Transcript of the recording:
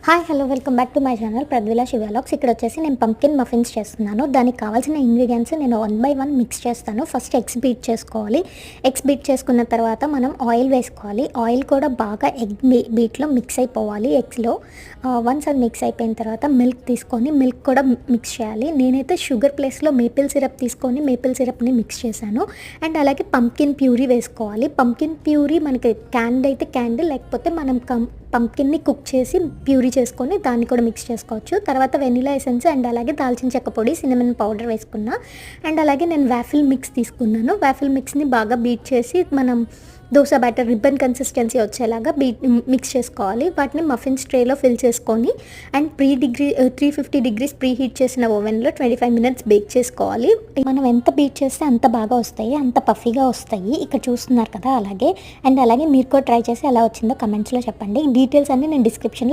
Hi hello welcome back to my channel ప్రద్విలా శివాలాక్స్. ఇక్కడ వచ్చేసి నేను పంకిన్ మఫిన్స్ చేస్తున్నాను. దానికి కావాల్సిన ఇంగ్రీడియంట్స్ నేను 1 by 1 మిక్స్ చేస్తాను. ఫస్ట్ ఎగ్స్ బీట్ చేసుకోవాలి. ఎగ్స్ బీట్ చేసుకున్న తర్వాత మనం ఆయిల్ వేసుకోవాలి. ఆయిల్ కూడా బాగా ఎగ్ బీట్లో మిక్స్ అయిపోవాలి ఎగ్స్లో. వన్స్ అది మిక్స్ అయిపోయిన తర్వాత మిల్క్ తీసుకొని మిల్క్ కూడా మిక్స్ చేయాలి. నేనైతే షుగర్ ప్లేస్లో మేపిల్ సిరప్ తీసుకొని మేపిల్ సిరప్ని మిక్స్ చేశాను. అండ్ అలాగే పంకిన్ ప్యూరీ వేసుకోవాలి. పంకిన్ ప్యూరీ మనకి క్యాండ్ అయితే క్యాండ్, లేకపోతే మనం పంకిన్ని కుక్ చేసి ప్యూరీ చేసుకొని దాన్ని కూడా మిక్స్ చేసుకోవచ్చు. తర్వాత వెనిలా ఎసెన్స్ అండ్ అలాగే దాల్చిన చెక్క పొడి, సినమన్ పౌడర్ వేసుకున్నా. అండ్ అలాగే నేను వాఫిల్ మిక్స్ తీసుకున్నాను. వాఫిల్ మిక్స్ని బాగా బీట్ చేసి మనం దోశ బ్యాటర్ రిబ్బన్ కన్సిస్టెన్సీ వచ్చేలాగా మిక్స్ చేసుకోవాలి. వాటిని మఫిన్స్ ట్రేలో ఫిల్ చేసుకొని అండ్ 350 degrees ప్రీ హీట్ చేసిన ఓవెన్లో 25 minutes బేక్ చేసుకోవాలి. మనం ఎంత బీట్ చేస్తే అంత బాగా వస్తాయి, అంత పఫీగా వస్తాయి. ఇక్కడ చూస్తున్నారు కదా అలాగే. అండ్ అలాగే మీరు కూడా ట్రై చేసి ఎలా వచ్చిందో కమెంట్స్లో చెప్పండి. డీటెయిల్స్ అన్నీ నేను డిస్క్రిప్షన్లో